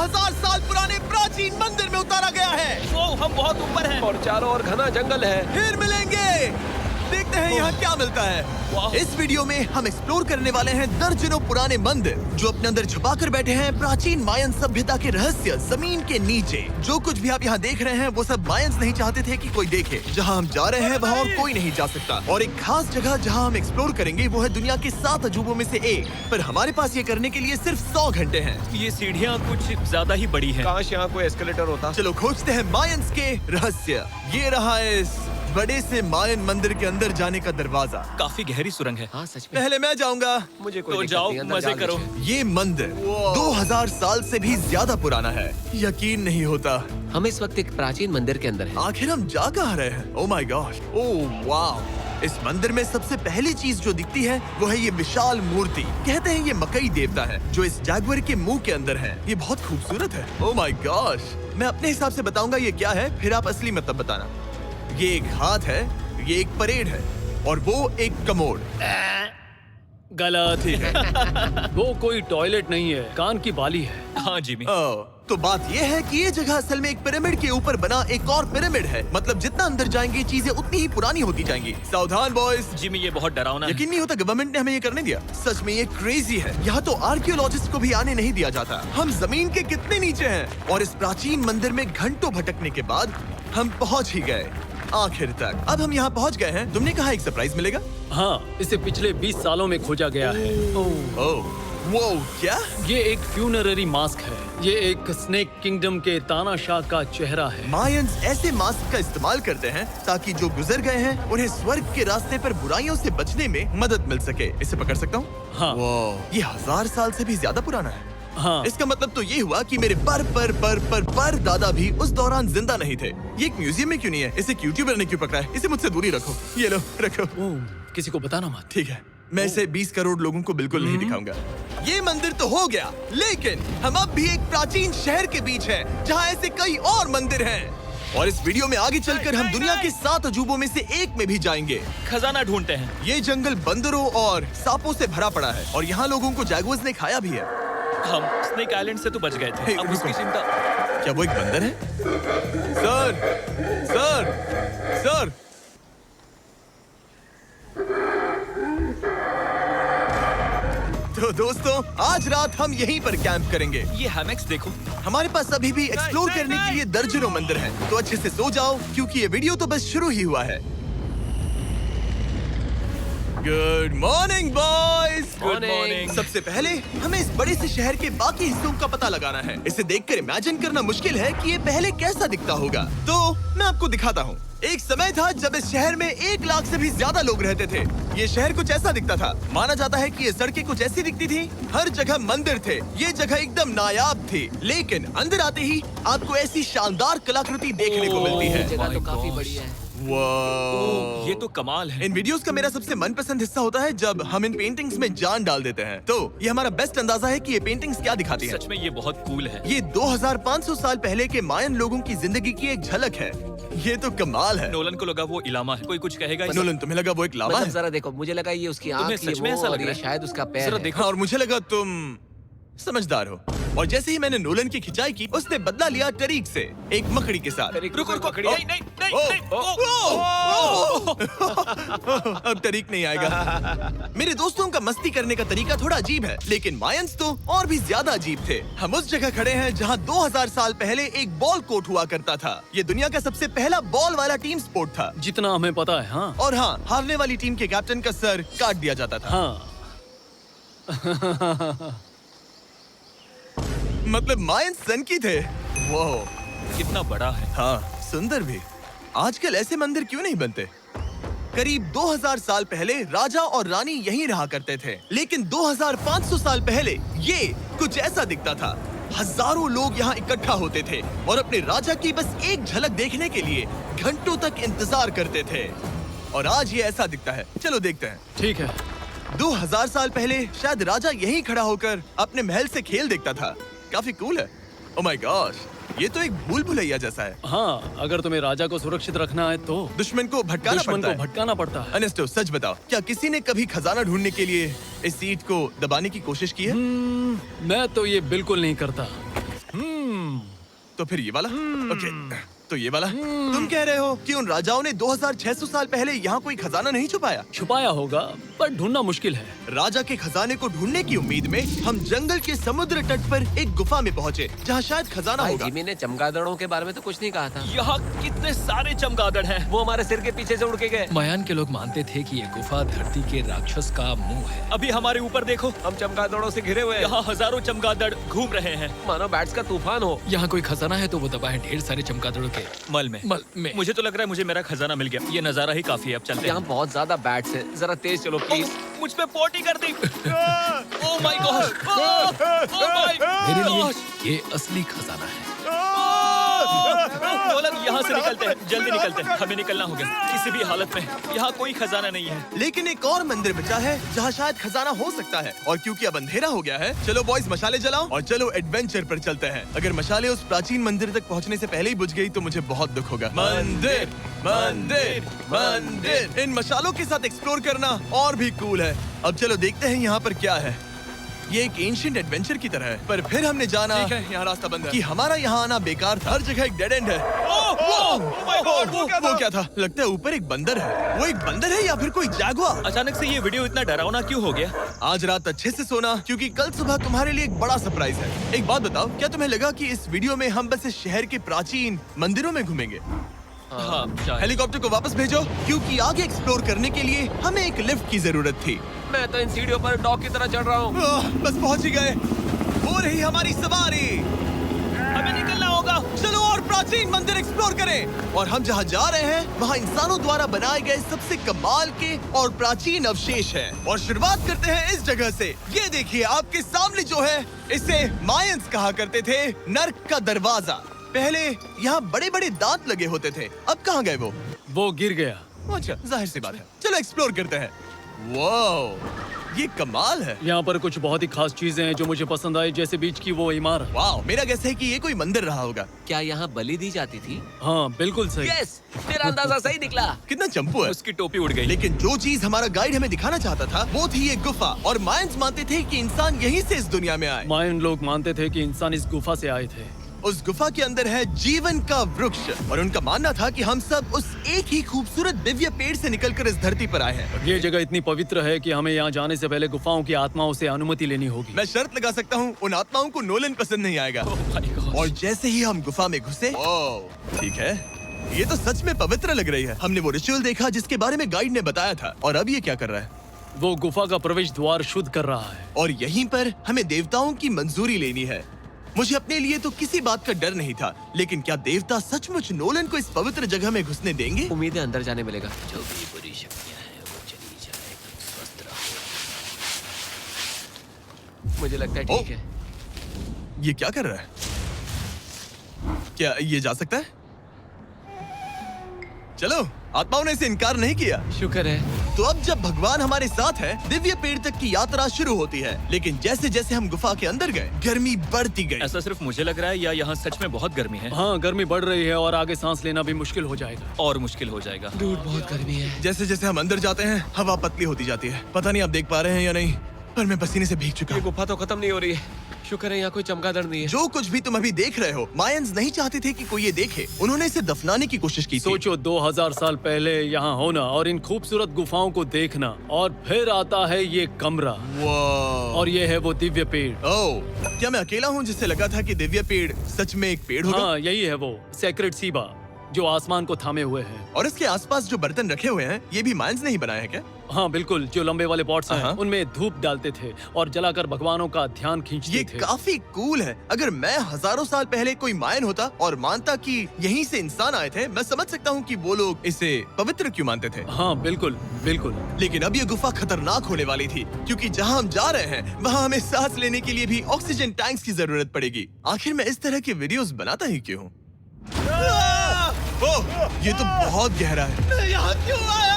2000 साल पुराने प्राचीन मंदिर में उतारा गया है। वो हम बहुत ऊपर हैं और चारों ओर घना जंगल है। फिर मिलेंगे, देखते हैं यहाँ क्या मिलता है। इस वीडियो में हम एक्सप्लोर करने वाले हैं दर्जनों पुराने मंदिर जो अपने अंदर छुपा कर बैठे हैं प्राचीन मायन सभ्यता के रहस्य जमीन के नीचे। जो कुछ भी आप यहाँ देख रहे हैं वो सब मायंस नहीं चाहते थे कि कोई देखे। जहाँ हम जा रहे हैं वहाँ और कोई नहीं जा सकता। और एक खास जगह जहाँ हम एक्सप्लोर करेंगे वो है दुनिया के 7 अजूबों में से एक। पर हमारे पास ये करने के लिए सिर्फ 100 घंटे हैं। ये सीढ़ियाँ कुछ ज्यादा ही बड़ी हैं। काश यहाँ कोई एस्केलेटर होता। चलो खोजते हैं मायंस के रहस्य। ये रहा इस बड़े से मायन मंदिर के अंदर जाने का दरवाजा। काफी गहरी सुरंग है। हाँ सच में। पहले मैं जाऊंगा। मुझे कोई तो दिक्कत जाओ, नहीं, अंदर मजे जा करो। लीजिए। ये मंदिर 2000 साल से भी ज्यादा पुराना है। यकीन नहीं होता। हम इस वक्त एक प्राचीन मंदिर के अंदर हैं। आखिर हम जा कहाँ रहे हैं? ओह माय गॉड, ओह वाव। इस मंदिर में सबसे पहली चीज जो दिखती है वो है ये विशाल मूर्ति। कहते हैं ये मकई देवता है जो इस जैगुआर के मुंह के अंदर है। ये बहुत खूबसूरत है। ओह माय गॉश, मैं अपने हिसाब से बताऊंगा ये क्या है, फिर आप असली मतलब बताना। ये एक हाथ है, ये एक परेड है और वो एक कमोड। गलत। ठीक है। वो कोई टॉयलेट नहीं है, कान की बाली है। हाँ जिमी। तो बात ये है कि ये जगह असल में एक पिरामिड के ऊपर बना एक और पिरामिड है। मतलब जितना अंदर जाएंगे चीजें उतनी ही पुरानी होती जाएंगी। सावधान बॉयज। जिमी ये बहुत डरावना है। यकीन नहीं होता गवर्नमेंट ने हमें ये करने दिया। सच में ये क्रेजी है। यहाँ तो आर्कियोलॉजिस्ट को भी आने नहीं दिया जाता। हम जमीन के कितने नीचे हैं और इस प्राचीन मंदिर में घंटों भटकने के बाद हम पहुँच ही गए आखिर तक। अब हम यहाँ पहुँच गए हैं। तुमने कहा एक सरप्राइज मिलेगा। हाँ, इसे पिछले 20 सालों में खोजा गया है। ओह वो क्या? ये एक फ्यूनररी मास्क है। ये एक स्नेक किंगडम के तानाशाह का चेहरा है। मायंस ऐसे मास्क का इस्तेमाल करते हैं ताकि जो गुजर गए हैं उन्हें स्वर्ग के रास्ते पर बुराइयों से बचने में मदद मिल सके। इसे पकड़ सकता हूँ? हाँ। ये 1000 साल से भी ज्यादा पुराना है। हाँ। इसका मतलब तो ये हुआ कि मेरे पर दादा भी उस दौरान जिंदा नहीं थे। ये एक म्यूजियम में क्यों नहीं है? इसे यूट्यूबर ने क्यों पकड़ा है? इसे मुझसे दूरी रखो। ये लो रखो। ओह, किसी को बताना मत। ठीक है, मैं इसे 20 करोड़ लोगों को बिल्कुल नहीं दिखाऊंगा। ये मंदिर तो हो गया, लेकिन हम अब भी एक प्राचीन शहर के बीच हैं, जहाँ ऐसे कई और मंदिर हैं। और इस वीडियो में आगे चलकर हम दुनिया के 7 अजूबों में से एक में भी जाएंगे। खजाना ढूंढते हैं। ये जंगल बंदरों और सांपों से भरा पड़ा है और यहाँ लोगों को जैगुआर्स ने खाया भी है। हम स्नेक आइलैंड से तो बच गए थे। हे, अब रुको। उसकी चिंता। क्या वो एक बंदर है? Sir, sir, sir. तो दोस्तों आज रात हम यहीं पर कैंप करेंगे। ये हैमेक्स देखो। हमारे पास अभी भी एक्सप्लोर करने के लिए दर्जनों मंदिर हैं। तो अच्छे से सो जाओ क्योंकि ये वीडियो तो बस शुरू ही हुआ है। Good morning boys. Good morning. सबसे पहले हमें इस बड़े से शहर के बाकी हिस्सों का पता लगाना है। इसे देखकर इमेजिन करना मुश्किल है कि ये पहले कैसा दिखता होगा। तो मैं आपको दिखाता हूँ। एक समय था जब इस शहर में 1 लाख से भी ज्यादा लोग रहते थे। ये शहर कुछ ऐसा दिखता था। माना जाता है कि ये सड़कें कुछ ऐसी दिखती थी। हर जगह मंदिर थे। ये जगह एकदम नायाब थी। लेकिन अंदर आते ही आपको ऐसी शानदार कलाकृति देखने को मिलती है। जगह तो my काफी gosh। बड़ी है। वाह। ये तो कमाल है। इन वीडियोस का मेरा सबसे मनपसंद हिस्सा होता है जब हम इन पेंटिंग्स में जान डाल देते हैं। तो ये हमारा बेस्ट अंदाजा है कि ये पेंटिंग्स क्या दिखाती हैं। सच में ये बहुत कूल है। ये 2500 साल पहले के मायन लोगों की जिंदगी की एक झलक है। ये तो कमाल है। नोलन को लगा वो इलामा है। कोई कुछ कहेगा इसे? नोलन, तुम्हें लगा वो एक लावा मतलब है? जरा देखो, मुझे लगा ये उसकी तुम्हें आँख, ये सच में वो, ऐसा लग और रहा ये है? शायद उसका पैर जरा है। देखो। हाँ, और मुझे लगा तुम समझदार हो। और जैसे ही मैंने नोलन की खिंचाई की, उसने बदला लिया टरीक से, एक मकड़ी के साथ। रुको रुको। नहीं नहीं नहीं ओ, नहीं। अब तरीक नहीं आएगा। मेरे दोस्तों का मस्ती करने का तरीका थोड़ा अजीब है, लेकिन मायंस तो और भी ज्यादा अजीब थे। हम उस जगह खड़े हैं जहां 2000 साल पहले एक बॉल कोर्ट हुआ करता था। ये दुनिया का सबसे पहला बॉल वाला टीम स्पोर्ट था। जितना हमें पता है। हाँ। और हाँ, हारने वाली टीम के कैप्टन का सर काट दिया जाता था। हाँ। मतलब मायंस सन की थे। वो कितना बड़ा है। हाँ, सुंदर भी। आजकल ऐसे मंदिर क्यों नहीं बनते? करीब 2000 साल पहले राजा और रानी यहीं रहा करते थे, लेकिन 2500 साल पहले ये कुछ ऐसा दिखता था। हजारों लोग यहाँ इकट्ठा होते थे और अपने राजा की बस एक झलक देखने के लिए घंटों तक इंतजार करते थे। और आज ये ऐसा दिखता है। चलो देखते हैं। ठीक है। 2000 साल पहले शायद राजा यहीं खड़ा होकर अपने महल से खेल देखता था। काफी कूल है। ओह माय गॉड, ये तो एक भूल भुलैया जैसा है। हाँ, अगर तुम्हें राजा को सुरक्षित रखना है तो दुश्मन को भटकाना दुश्मन पड़ता को है। भटकाना पड़ता है। अनेस्टो, सच बताओ, क्या किसी ने कभी खजाना ढूंढने के लिए इस सीट को दबाने की कोशिश की है? मैं तो ये बिल्कुल नहीं करता। तो फिर ये वाला। ओके, तो ये वाला। तुम कह रहे हो कि उन राजाओं ने 2600 साल पहले यहाँ कोई खजाना नहीं छुपाया? छुपाया होगा पर ढूंढना मुश्किल है। राजा के खजाने को ढूंढने की उम्मीद में हम जंगल के समुद्र तट पर एक गुफा में पहुँचे जहाँ शायद खजाना भाई होगा। जिमी ने चमगादड़ों के बारे में तो कुछ नहीं कहा था। यहाँ कितने सारे चमगादड़ हैं। वो हमारे सिर के पीछे से उड़ के गए। मयान के लोग मानते थे कि ये गुफा धरती के राक्षस का मुंह है। अभी हमारे ऊपर देखो, हम चमगादड़ों से घिरे हुए हैं। यहाँ हजारों चमगादड़ घूम रहे हैं। मानो बैट्स का तूफान हो। यहाँ कोई खजाना है तो वो दबा है ढेर सारे चमगादड़ों के मल में। मुझे तो लग रहा है मुझे मेरा खजाना मिल गया। ये नजारा ही काफी है, अब चलते यहाँ हैं। बहुत ज्यादा बैट्स हैं। जरा तेज चलो प्लीज। मुझ पे पोटी कर दी। Oh my god, oh my मेरे लिए गॉड। ये असली खजाना है। नोलन, यहाँ से निकलते हैं, जल्दी निकलते हैं, हमें निकलना होगा किसी भी हालत में। यहाँ कोई खजाना नहीं है। लेकिन एक और मंदिर बचा है जहाँ शायद खजाना हो सकता है, और क्योंकि अब अंधेरा हो गया है, चलो बॉयज मशाले जलाओ और चलो एडवेंचर पर चलते हैं। अगर मशाले उस प्राचीन मंदिर तक पहुँचने से पहले ही बुझ गई तो मुझे बहुत दुख होगा। मंदिर, मंदिर, मंदिर। इन मशालों के साथ एक्सप्लोर करना और भी कूल है। अब चलो देखते हैं यहाँ पर क्या है। ये एक एंशिएंट एडवेंचर की तरह है, पर फिर हमने जाना ठीक है, यहाँ रास्ता बंद है। कि हमारा यहाँ आना बेकार था। हर जगह एक डेड एंड है। वो क्या था? लगता है ऊपर एक बंदर है। वो एक बंदर है या फिर कोई जैगुआर? अचानक से ये वीडियो इतना डरावना क्यों हो गया? आज रात अच्छे से सोना, क्योंकि कल सुबह तुम्हारे लिए एक बड़ा सरप्राइज है। एक बात बताओ, क्या तुम्हें लगा कि इस वीडियो में हम बस इस शहर के प्राचीन मंदिरों में घूमेंगे? हाँ, शायद। हेलीकॉप्टर को वापस भेजो, क्योंकि आगे एक्सप्लोर करने के लिए हमें एक लिफ्ट की जरूरत थी। मैं तो इन सीढ़ियों पर डॉग की तरह चढ़ रहा हूँ। बस पहुंच ही गए। हो रही हमारी सवारी। हमें निकलना होगा। चलो और प्राचीन मंदिर एक्सप्लोर करें। और हम जहाँ जा रहे हैं वहाँ इंसानों द्वारा बनाए गए सबसे कमाल के और प्राचीन अवशेष हैं। और शुरुआत करते हैं इस जगह से। ये देखिए आपके सामने जो है, इसे मायंस कहा करते थे नर्क का दरवाजा। पहले यहाँ बड़े बड़े दांत लगे होते थे, अब कहाँ गए वो गिर गया। अच्छा, जाहिर सी बात है। चलो एक्सप्लोर करते हैं। वाओ, ये कमाल है। यहाँ पर कुछ बहुत ही खास चीजें हैं जो मुझे पसंद आई, जैसे बीच की वो इमारत। वाओ, मेरा गेस है कि ये कोई मंदिर रहा होगा। क्या यहाँ बलि दी जाती थी? हाँ बिल्कुल सही। यस, मेरा अंदाजा सही निकला। कितना चंपू है। उसकी टोपी उड़ गई। लेकिन जो चीज हमारा गाइड हमें दिखाना चाहता था वो थी ये गुफा। और मायंस मानते थे कि इंसान यहीं से इस दुनिया में आए। मायन लोग मानते थे कि इंसान इस गुफा से आए थे। उस गुफा के अंदर है जीवन का वृक्ष, और उनका मानना था कि हम सब उस एक ही खूबसूरत दिव्य पेड़ से निकलकर इस धरती पर आए हैं। ये जगह इतनी पवित्र है कि हमें यहाँ जाने से पहले गुफाओं की आत्माओं से अनुमति लेनी होगी। मैं शर्त लगा सकता हूँ उन आत्माओं को नोलन पसंद नहीं आएगा। और जैसे ही हम गुफा में घुसे, ठीक है, ये तो सच में पवित्र लग रही है। हमने वो रिचुअल देखा जिसके बारे में गाइड ने बताया था। और अब ये क्या कर रहा है? वो गुफा का प्रवेश द्वार शुद्ध कर रहा है। और यहीं पर हमें देवताओं की मंजूरी लेनी है। मुझे अपने लिए तो किसी बात का डर नहीं था, लेकिन क्या देवता सचमुच नोलन को इस पवित्र जगह में घुसने देंगे? उम्मीद है अंदर जाने मिलेगा। जो भी बुरी शक्तियाँ हैं वो चली जाए, तुम स्वस्थ रहो। मुझे लगता है ठीक है। ये क्या कर रहा है? क्या ये जा सकता है? चलो, आत्माओं ने इसे इनकार नहीं किया। शुक्र है। तो अब जब भगवान हमारे साथ है, दिव्य पेड़ तक की यात्रा शुरू होती है। लेकिन जैसे जैसे हम गुफा के अंदर गए, गर्मी बढ़ती गई। ऐसा सिर्फ मुझे लग रहा है या यहाँ सच में बहुत गर्मी है? हाँ, गर्मी बढ़ रही है और आगे सांस लेना भी मुश्किल हो जाएगा। और मुश्किल हो जाएगा। दूर बहुत गर्मी है। जैसे जैसे हम अंदर जाते हैं, हवा पतली होती जाती है। पता नहीं आप देख पा रहे हैं या नहीं, पर मैं पसीने से भीग चुका ये हूँ। गुफा तो खत्म नहीं हो रही है। शुक्र है यहाँ कोई चमगादड़ नहीं है। जो कुछ भी तुम अभी देख रहे हो, मायंस नहीं चाहते थे कि कोई ये देखे। उन्होंने इसे दफनाने की कोशिश की थी। सोचो 2000 साल पहले यहाँ होना और इन खूबसूरत गुफाओं को देखना, और फिर आता है ये कमरा, वाह। और ये है वो दिव्य पेड़। ओह, क्या मैं अकेला हूँ जिससे लगा था कि दिव्य पेड़ सच में एक पेड़ होगा? हाँ, यही है वो सेक्रेड सीबा जो आसमान को थामे हुए है। और इसके आसपास जो बर्तन रखे हुए हैं, ये भी मायंस ने ही बनाए हैं क्या? हाँ बिल्कुल, जो लंबे वाले पॉट्स हैं, हाँ। उनमें धूप डालते थे और जलाकर भगवानों का ध्यान खींचते ये थे। काफी कूल है। अगर मैं हजारों साल पहले कोई मायन होता और मानता कि यहीं से इंसान आए थे, मैं समझ सकता हूँ कि वो लोग इसे पवित्र क्यों मानते थे। हाँ बिल्कुल बिल्कुल। लेकिन अब ये गुफा खतरनाक होने वाली थी, क्योंकि जहाँ हम जा रहे हैं वहाँ हमें सांस लेने के लिए भी ऑक्सीजन टैंक्स की जरूरत पड़ेगी। आखिर मैं इस तरह के वीडियोस बनाता ही क्यों हूँ? ओह, ये तो बहुत गहरा है। मैं यहाँ क्यों आया?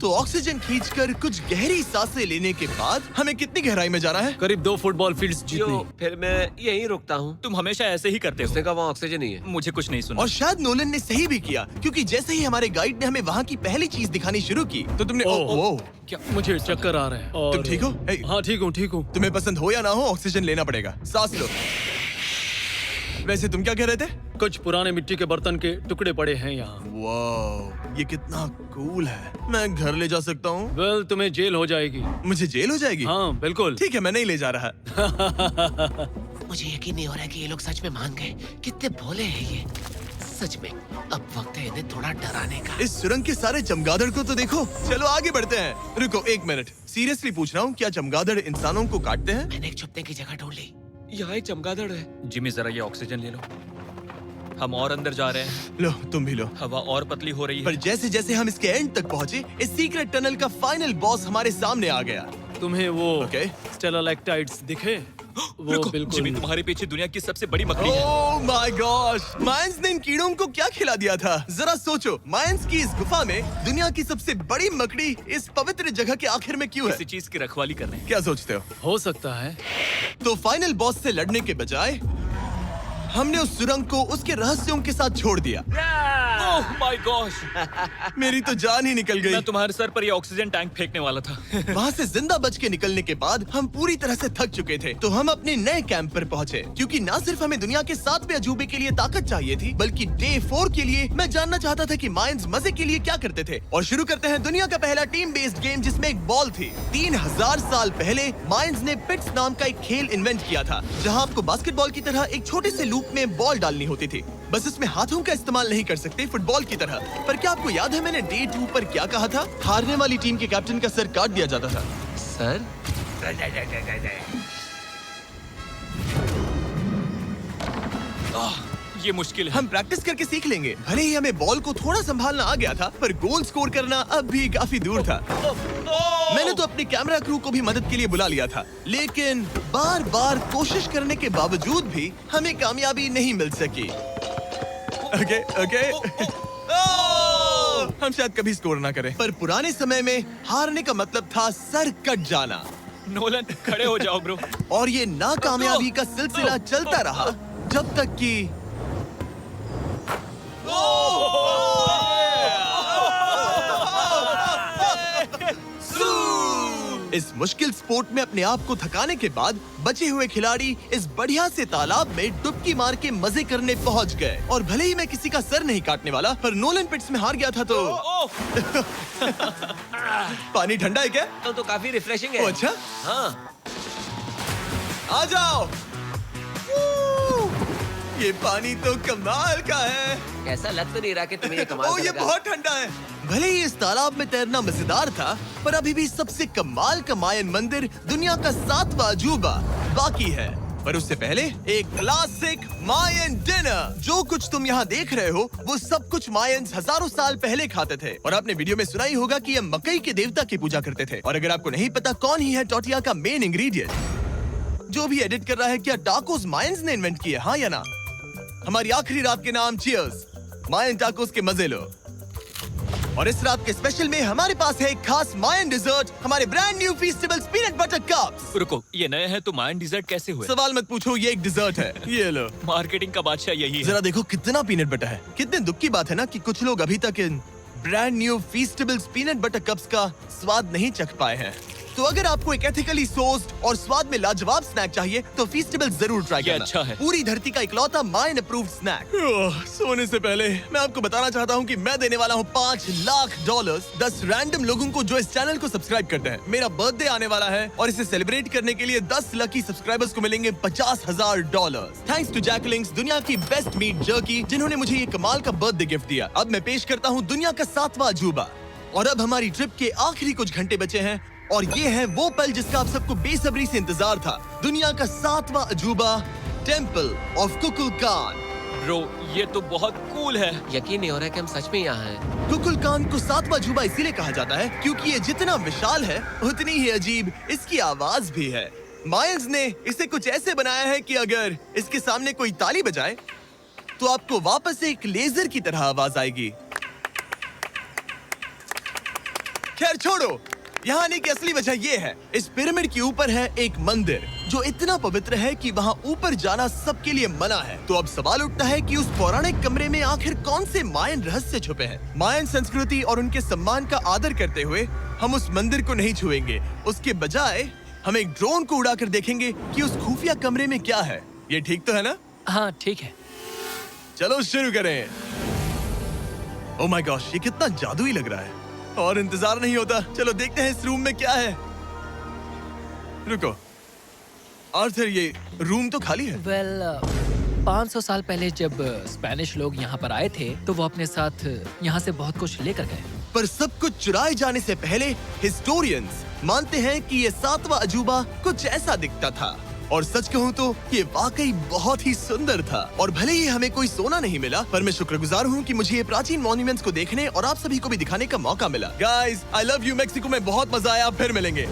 तो ऑक्सीजन खींचकर कुछ गहरी सांसें लेने के बाद हमें कितनी गहराई में जाना है? करीब 2 फुटबॉल फील्ड्स जो जितनी। फिर मैं यहीं रुकता हूँ। तुम हमेशा ऐसे ही करते हो। उसने कहा वहाँ ऑक्सीजन नहीं है। मुझे कुछ नहीं सुना। और शायद नोलन ने सही भी किया, क्योंकि जैसे ही हमारे गाइड ने हमें वहाँ की पहली चीज दिखानी शुरू की तो तुमने ओह। क्या? मुझे चक्कर आ रहे हैं। और तुम ठीक हो? हे। हाँ ठीक हूँ ठीक हूँ। तुम्हें पसंद हो या ना हो, ऑक्सीजन लेना पड़ेगा। सांस लो। वैसे तुम क्या कह रहे थे? कुछ पुराने मिट्टी के बर्तन के टुकड़े पड़े हैं यहाँ। वाह, ये कितना कूल है। मैं घर ले जा सकता हूँ? वेल, तुम्हें जेल हो जाएगी। मुझे जेल हो जाएगी? हाँ बिल्कुल। ठीक है, मैं नहीं ले जा रहा। मुझे यकीन नहीं हो रहा है कि ये लोग सच में मान गए। कितने भोले हैं ये। सच में अब वक्त है इन्हें थोड़ा डराने का। इस सुरंग के सारे चमगादड़ को तो देखो। चलो आगे बढ़ते हैं। रुको एक मिनट, सीरियसली पूछ रहा हूँ, क्या चमगादड़ इंसानों को काटते हैं? मैंने एक छुपने की जगह ढूंढ ली। यहाँ एक चमगादड़ है। जिमी जरा ये ऑक्सीजन ले लो। हम और अंदर जा रहे हैं। लो तुम भी लो। हवा और पतली हो रही पर है। जैसे जैसे हम इसके एंड तक पहुँचे, इस सीक्रेट टनल का फाइनल बॉस हमारे सामने आ गया। तुम्हें वो ओके। स्टेलालाइटाइट्स दिखे? वो रुको, बिल्कुल। जिमी तुम्हारे पीछे दुनिया की सबसे बड़ी मकड़ी है। ओह माय गॉश, मायंस ने इन कीड़ों को क्या खिला दिया था? जरा सोचो, मायंस की इस गुफा में दुनिया की सबसे बड़ी मकड़ी इस पवित्र जगह के आखिर में क्यों है? किसी चीज की रखवाली कर रहे हैं। क्या सोचते हो सकता है। तो फाइनल बॉस से लड़ने के बजाय हमने उस सुरंग को उसके रहस्यों के साथ छोड़ दिया। ओह माय गॉश, मेरी तो जान ही निकल गई। मैं तुम्हारे सर पर ये ऑक्सीजन टैंक फेंकने वाला था। वहाँ से जिंदा बच के निकलने के बाद हम पूरी तरह से थक चुके थे, तो हम अपने नए कैंप पर पहुँचे। क्योंकि न सिर्फ हमें दुनिया के 7वें अजूबे के लिए ताकत चाहिए थी, बल्कि डे 4 के लिए मैं जानना चाहता था कि मायंस मजे के लिए क्या करते थे। और शुरू करते हैं दुनिया का पहला टीम बेस्ड गेम, जिसमें एक बॉल थी। 3000 साल पहले मायंस ने पिट्स नाम का एक खेल इन्वेंट किया था, जहाँ आपको बास्केटबॉल की तरह एक छोटे से लूप में बॉल डालनी होती थी। बस इसमें हाथों का इस्तेमाल नहीं कर सकते, फुटबॉल की तरह। पर क्या आपको याद है मैंने डे 2 पर क्या कहा था? हारने वाली टीम के कैप्टन का सर काट दिया जाता था। सर? ये मुश्किल है। हम प्रैक्टिस करके सीख लेंगे। भले ही हमें बॉल को थोड़ा संभालना आ गया था, पर गोल स्कोर करना अब भी काफी दूर था। मैंने तो अपने कैमरा क्रू को भी मदद के लिए बुला लिया था, लेकिन बार बार कोशिश करने के बावजूद भी हमें कामयाबी नहीं मिल सकी। ओके। हम शायद कभी स्कोर ना करें, पर पुराने समय में हारने का मतलब था सर कट जाना। नोलन खड़े हो जाओ ब्रो। और ये नाकामयाबी का सिलसिला चलता रहा जब तक कि इस मुश्किल स्पोर्ट में अपने आप को थकाने के बाद बचे हुए खिलाड़ी इस बढ़िया से तालाब में डुबकी मार के मजे करने पहुंच गए। और भले ही मैं किसी का सर नहीं काटने वाला, पर नोलन पिट्स में हार गया था तो पानी ठंडा है क्या? तो काफी रिफ्रेशिंग है। ओ, अच्छा। हाँ। आ जाओ। ये पानी तो कमाल का है। ऐसा लग तो नहीं रहा कि तुम्हें ये कमाल ओ, का ये लगा। बहुत ठंडा है। भले ही इस तालाब में तैरना मजेदार था, पर अभी भी सबसे कमाल का मायन मंदिर, दुनिया का 7वां अजूबा बाकी है। पर उससे पहले एक क्लासिक मायन डिनर। जो कुछ तुम यहाँ देख रहे हो, वो सब कुछ मायंस हजारों साल पहले खाते थे। और आपने वीडियो में सुना ही होगा कि ये मकई के देवता की पूजा करते थे। और अगर आपको नहीं पता कौन ही है टोटिया का मेन इंग्रेडिएंट, जो भी एडिट कर रहा है, क्या टाकोस मायंस ने इन्वेंट किए? हाँ या ना? हमारी आखिरी रात के नाम चीयर्स, मायन टाकोस के मजे लो। और इस रात के स्पेशल में हमारे पास है एक खास मायन डिजर्ट, हमारे brand new Feastables peanut butter cups. रुको, ये नए हैं तो मायन डिजर्ट कैसे हुए? सवाल मत पूछो, ये एक डिजर्ट है। ये लो। मार्केटिंग का बादशाह यही है। जरा देखो कितना पीनट बटर है। कितने दुख की बात है ना कि कुछ लोग अभी तक इन brand new Feastables peanut butter cups का स्वाद नहीं चख पाए हैं। तो अगर आपको एक एथिकली सोर्स्ड और स्वाद में लाजवाब स्नैक चाहिए, तो फीस्टेबल्स जरूर ट्राई ये करना। अच्छा है। पूरी धरती का इकलौता मायन अप्रूव्ड स्नैक। सोने से पहले मैं आपको बताना चाहता हूँ कि मैं देने वाला हूँ $5 लाख 10 रैंडम लोगों को जो इस चैनल को सब्सक्राइब करते हैं। मेरा बर्थडे आने वाला है और इसे सेलिब्रेट करने के लिए 10 लकी सब्सक्राइबर्स को मिलेंगे $50,000। थैंक्स टू जैकलिंग्स, दुनिया की बेस्ट मीट जर्की, जिन्होंने मुझे ये कमाल का बर्थडे गिफ्ट दिया। अब मैं पेश करता हूँ दुनिया का 7वां अजूबा। और अब हमारी ट्रिप के आखिरी कुछ घंटे बचे हैं, और ये है वो पल जिसका आप सबको बेसब्री से इंतजार था। दुनिया का 7वां अजूबा, टेंपल ऑफ कुकुलकान। ब्रो, ये तो बहुत कूल है। यकीन नहीं हो रहा है कि हम सच में यहाँ हैं। कुकुलकान को 7वां अजूबा इसीलिए कहा जाता है क्योंकि ये जितना विशाल है, उतनी ही अजीब इसकी आवाज भी है। मायंस ने इसे कुछ ऐसे बनाया है कि अगर इसके सामने कोई ताली बजाए, तो आपको वापस एक लेजर की तरह आवाज आएगी। खैर छोड़ो, यहाँ आने की असली वजह ये है, इस पिरामिड के ऊपर है एक मंदिर जो इतना पवित्र है कि वहाँ ऊपर जाना सबके लिए मना है। तो अब सवाल उठता है कि उस पौराणिक कमरे में आखिर कौन से मायन रहस्य छुपे हैं। मायन संस्कृति और उनके सम्मान का आदर करते हुए हम उस मंदिर को नहीं छुएंगे। उसके बजाय हम एक ड्रोन को उड़ाकर देखेंगे कि उस खुफिया कमरे में क्या है। ये ठीक तो है ना? हाँ ठीक है। चलो शुरू करें। ओह माय गॉश, ये कितना जादुई लग रहा है और इंतजार नहीं होता। चलो देखते हैं इस रूम में क्या है। रुको आर्थर, ये रूम तो खाली है। वेल 500 साल पहले जब स्पेनिश लोग यहाँ पर आए थे तो वो अपने साथ यहाँ से बहुत कुछ लेकर गए। पर सब कुछ चुराए जाने से पहले हिस्टोरियंस मानते हैं कि ये 7वां अजूबा कुछ ऐसा दिखता था। और सच कहूँ तो ये वाकई बहुत ही सुंदर था। और भले ही हमें कोई सोना नहीं मिला, पर मैं शुक्रगुजार हूँ कि मुझे ये प्राचीन मॉन्यूमेंट्स को देखने और आप सभी को भी दिखाने का मौका मिला। Guys, I love you. Mexico में बहुत मजा आया। फिर मिलेंगे।